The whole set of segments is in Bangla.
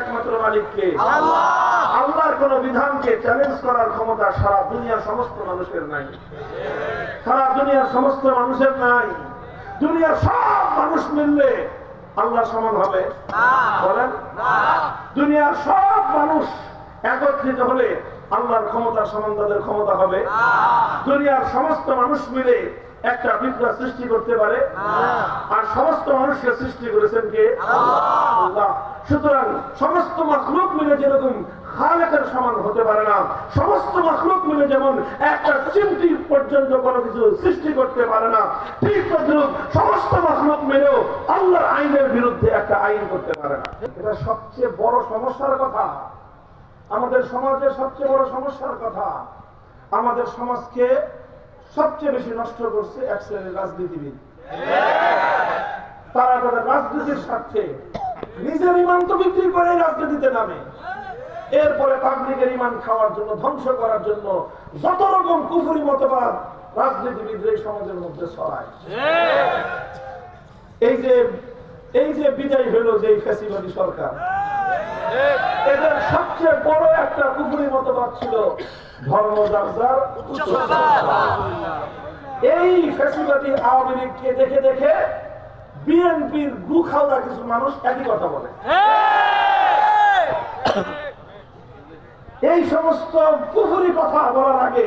একমাত্র মালিককে। আল্লাহর কোন বিধানকে চ্যালেঞ্জ করার ক্ষমতা সারা দুনিয়ার সমস্ত মানুষের নাই। সারা দুনিয়ার সমস্ত মানুষের নাই। দুনিয়ার সব মানুষ মিললে আল্লাহ সমান হবে? বলেন। দুনিয়ার সব মানুষ একত্রিত হলে আল্লাহর ক্ষমতা সমান তাদের ক্ষমতা হবে? দুনিয়ার সমস্ত মানুষ মিলে একটা বিপ্লব সৃষ্টি করতে পারে? আর সমস্ত মানুষকে সৃষ্টি করেছেন কে? আল্লাহ। সুতরাং সমস্ত মাখলুক মিলে যেরকম খালেকের সমান হতে পারে না, সমস্ত মাখলুক মিলে যেমন একটা চিমটি পর্যন্ত কোনো কিছু সৃষ্টি করতে পারে না, ঠিক তদ্রুপ সমস্ত মাখলুক মিলেও আল্লাহর আইনের বিরুদ্ধে একটা আইন করতে পারে না। এটা সবচেয়ে বড় সমস্যার কথা, আমাদের সমাজের সবচেয়ে বড় সমস্যার কথা। আমাদের সমাজকে সবচেয়ে বেশি নষ্ট করছে এক শ্রেণীর রাজনীতিবিদ। তারা তাদের রাজনীতির স্বার্থে নিজের ইমান তো বিক্রি করে রাজনীতিতে নামে, এরপরে পাবলিকের ইমান খাওয়ার জন্য, ধ্বংস করার জন্য যত রকম কুফরি মতবাদ রাজনীতিবিদরা এই সমাজের মধ্যে ছড়ায়। এই যে বিদায় হলো যে ফ্যাসিবাদী সরকার, এদের সবচেয়ে বড় একটা কুফরি মতবাদ ছিল ধর্ম যার যার। এই ফ্যাসিবাদী আওয়ামী লীগকে দেখে দেখে বিএনপির গু খাওয়া কিছু মানুষ একই কথা বলে। এই সমস্ত কুফরি কথা বলার আগে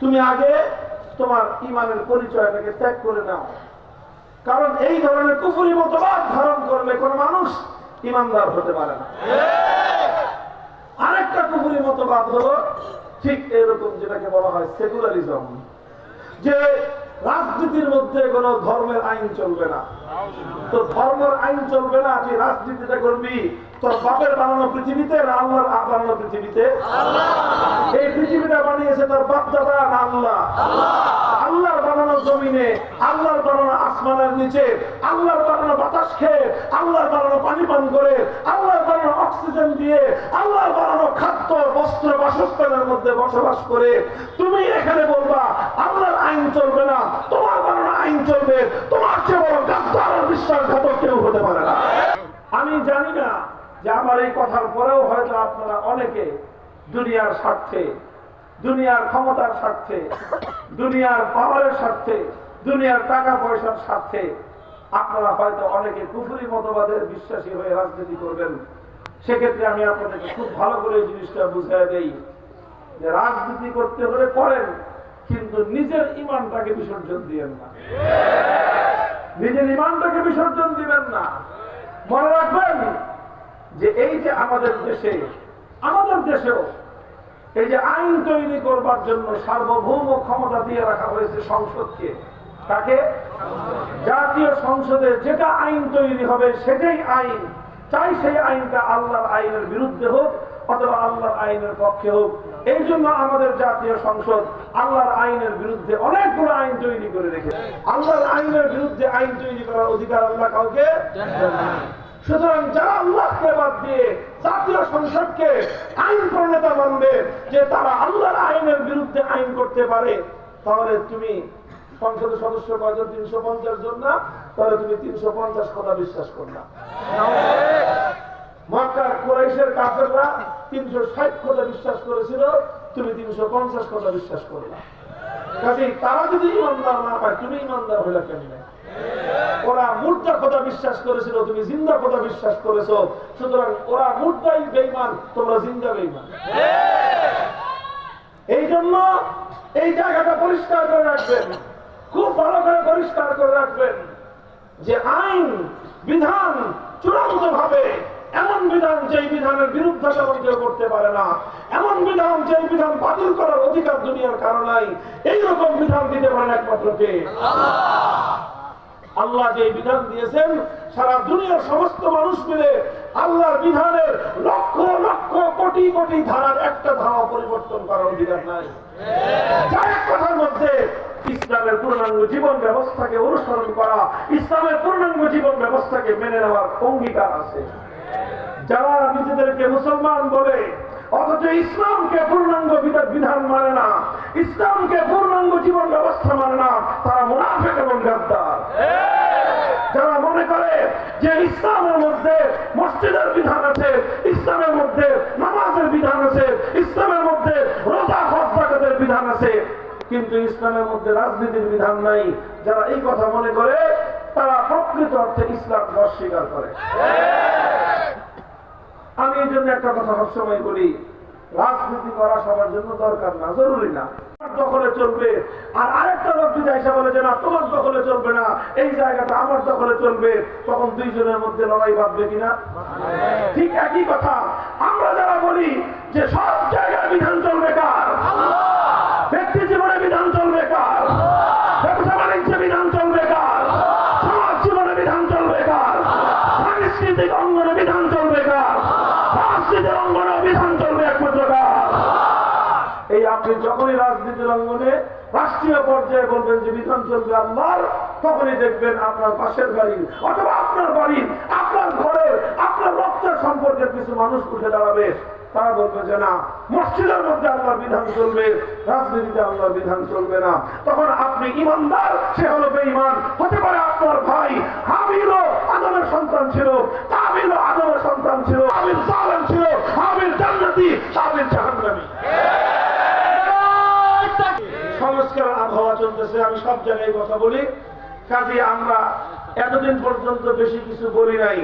তুমি আগে তোমার ইমানের পরিচয়টাকে ত্যাগ করে নাও, কারণ এই ধরনের কুফরি মতবাদ ধারণ করলে কোন মানুষ ইমানদার হতে পারে না। আরেকটা কুফরি মতবাদ হলো ঠিক এরকম, যেটাকে বলা হয় সেকুলারিজম, যে রাজনীতির মধ্যে কোন ধর্মের আইন চলবে না। তো ধর্মের আইন চলবে না, তুই রাজনীতিটা করবি তোর বাপের বানানো পৃথিবীতে না আল্লাহর বানানো পৃথিবীতে? এই পৃথিবীটা বানিয়েছে তোর বাপ দাদা না আল্লাহ? আল্লাহর বানানো জমিনে, আল্লাহর বানানো আসমানের নিচে, আল্লাহর বানানো বাতাস খেয়ে, আল্লাহর বানানো পানি পান করে, আল্লাহর বানানো অক্সিজেন দিয়ে, আল্লাহর বানানো খাদ্য বস্ত্র বাসস্থানের মধ্যে বসবাস করে তুমি এখানে বলবা আল্লাহর আইন চলবে না, তোমার বানানো আইন চলবে? তোমার চেয়ে বড় গাদ্দার আর বিশ্বাসঘাতক কেউ হতে পারে না। আমি জানি না যে আমার এই কথার পরেও হয়তো আপনারা অনেকে দুনিয়ার স্বার্থে, দুনিয়ার ক্ষমতার স্বার্থে, দুনিয়ার পাওয়ারের স্বার্থে, দুনিয়ার টাকা পয়সার স্বার্থে আপনারা হয়তো অনেকে কুফরি মতবাদের বিশ্বাসী হয়ে রাজনীতি করবেন। সেক্ষেত্রে আমি আপনাদেরকে খুব ভালো করে এই জিনিসটা বুঝিয়ে দেই যে রাজনীতি করতে হলে করেন, কিন্তু নিজের ইমানটাকে বিসর্জন দিবেন না। নিজের ইমানটাকে বিসর্জন দিবেন না। মনে রাখবেন যে এই যে আমাদের দেশেও এই যে আইন তৈরি করবার জন্য সার্বভৌম ক্ষমতা দিয়ে রাখা হয়েছে সংসদকে। তাকে জাতীয় সংসদে যেটা আইন তৈরি হবে সেটাই আইন, চাই সেই আইনটা আল্লাহর আইনের বিরুদ্ধে হোক অথবা আল্লাহর আইনের পক্ষে হোক। এই জন্য আমাদের জাতীয় সংসদ আল্লাহর আইনের বিরুদ্ধে অনেকগুলো আইন তৈরি করে রেখেছে। আল্লাহর আইনের বিরুদ্ধে আইন তৈরি করার অধিকার আল্লাহ কাউকে দেন না। সুতরাং যারা আল্লাহকে বাদ দিয়ে জাতীয় সংসদকে আইন প্রণেতা মানবে যে তারা আল্লাহর আইনের বিরুদ্ধে আইন করতে পারে, তাহলে তুমি সংসদের সদস্য কয়জন? 350 জন না? তাহলে তুমি 350 কথা বিশ্বাস করলা। মক্কার কুরাইশের কাফেররা 360 কথা বিশ্বাস করেছিল, তুমি 350 কথা বিশ্বাস করলা। কাজেই তারা যদি ইমানদার না পায়, তুমি ইমানদার হইলা কেমনে? ওরা মুর্দা কথা বিশ্বাস করেছিল, তুমি জিন্দা কথা বিশ্বাস করেছো। সুতরাং ওরা মুর্দাই বেঈমান, তোমরা জিন্দা বেঈমান। এই জন্য এই জায়গাটা পরিষ্কার করে রাখবেন, খুব ভালো করে পরিষ্কার করে রাখবেন যে আইন বিধান চূড়ান্ত ভাবে এমন বিধান যে বিধানের বিরুদ্ধাচরণ কেউ করতে পারে না, এমন বিধান যে বিধান বাতিল করার অধিকার দুনিয়ার কারো নাই, এইরকম বিধান দিতে পারেন একমাত্র কে? আল্লাহ যে বিধান দিয়েছেন, সারা দুনিয়ার সমস্ত মানুষ মিলে আল্লাহর বিধানের লক্ষ লক্ষ কোটি কোটি ধারার একটা ধারা পরিবর্তন করার অধিকার নাই। যার কথার মধ্যে ইসলামের পূর্ণাঙ্গ জীবন ব্যবস্থাকে অনুসরণ করা, ইসলামের পূর্ণাঙ্গ জীবন ব্যবস্থাকে মেনে নেওয়ার অঙ্গীকার আছে। যারা নিজেদেরকে মুসলমান বলে অথচ ইসলামকে পূর্ণাঙ্গ বিধান মানে না, ইসলামকে পূর্ণাঙ্গ জীবন ব্যবস্থা মানে না, তারা মুনাফিক এবং গাদ্দার। যারা মনে করে যে ইসলামের মধ্যে মসজিদের বিধান আছে, কিন্তু ইসলামের মধ্যে রাজনীতির বিধান নাই। যারা এই কথা মনে করে তারা প্রকৃত অর্থে ইসলাম অস্বীকার করে। আমি এই জন্য একটা কথা সবসময় বলি, রাজনীতি করা সবার জন্য দরকার না, জরুরি না। দখলে চলবে, আর আরেকটা লোক যদি এসে বলে যে না তোমার দখলে চলবে না, এই জায়গাটা আমার দখলে চলবে, তখন দুইজনের মধ্যে লড়াই বাঁধবে কিনা? ঠিক একই কথা আমরা যারা বলি যে সব জায়গায় বিধান চলবে কার? ব্যক্তি জীবনে বিধান চলবে কার? ব্যবসা বাণিজ্যে বিধান চলবে কার? সমাজ জীবনে বিধান চলবে কার? সাংস্কৃতিক অঙ্গনে বিধান চলবে কার? রাজনীতির অঙ্গনে বিধান চলবে একমাত্র কার? এই আপনি যখনই রাজনীতির অঙ্গনে রাষ্ট্রীয় পর্যায়ে বলবেন যে বিধান চলবে আল্লাহর, তখনই দেখবেন আপনার পাশের বাড়ির অথবা আপনার বাড়ির, আপনার ঘরের, আপনার রক্তের সম্পর্কের কিছু মানুষ উঠে দাঁড়াবে। তারা বলবে যে না, মসজিদের মধ্যে আল্লাহর বিধান চলবে, রাজনীতিতে আল্লাহর বিধান চলবে না। তখন আপনি ইমানদার, সে হলো বেঈমান। হতে পারে আপনার ভাই হাবিলও আদমের সন্তান ছিল, কাবিলও আদমের সন্তান ছিল, হাবিল জালেম ছিল, হাবিল জান্নাতি, হাবিল জাহান্নামী। সংস্কার আবহাওয়া চলতেছে, আমি সব জায়গায় কথা বলি। কাজে আমরা এতদিন পর্যন্ত বেশি কিছু বলি নাই,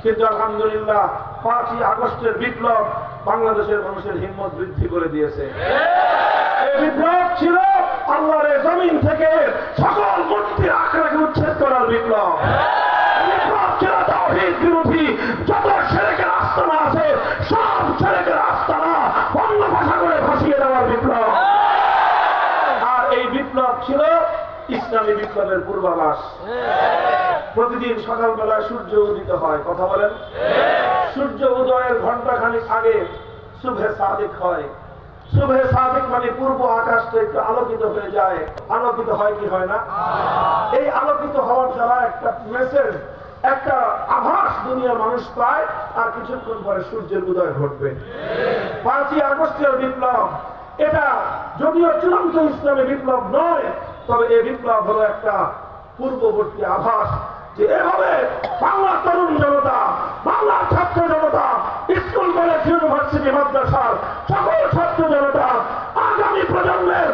কিন্তু আলহামদুলিল্লাহ 5ই আগস্টের বিপ্লব বাংলাদেশের মানুষের হিম্মত বৃদ্ধি করে দিয়েছে। এই বিপ্লব ছিল আল্লাহর জমিন থেকে সকল মূর্তির আখড়াকে উচ্ছেদ করার বিপ্লব। বিপ্লব ছিল তাওহীদ বিরোধী যত শিরকের আস্তানা আছে সব শিরকের আস্তানা অন্য ভাষা করে ভাসিয়ে দেওয়ার বিপ্লব। আর এই বিপ্লব ছিল ইসলামী বিপ্লবের পূর্বাভাস। প্রতিদিন সকালবেলায় সূর্য উদিত হয়, কথা বলেন। সূর্য উদয়ের ঘন্টাখানিক আগে সুবহে সাদিক হয়। সুবহে সাদিক মানে পূর্ব আকাশটা একটু আলোকিত হয়ে যায়। আলোকিত হয় কি হয় না? এই আলোকিত হওয়ার দ্বারা একটা মেসেজ, একটা আভাস দুনিয়ার মানুষ পায়, আর কিছুক্ষণ পরে সূর্যের উদয় ঘটবে। 5ই আগস্টের বিপ্লব এটা যদিও চূড়ান্ত ইসলামী বিপ্লব নয়, তবে এই বিপ্লব হলো একটা পূর্ববর্তী আভাস যে এভাবে বাংলার তরুণ জনতা, বাংলার ছাত্র জনতা, স্কুল কলেজ ইউনিভার্সিটি মাদ্রাসার সকল ছাত্র জনতা আগামী প্রজন্মের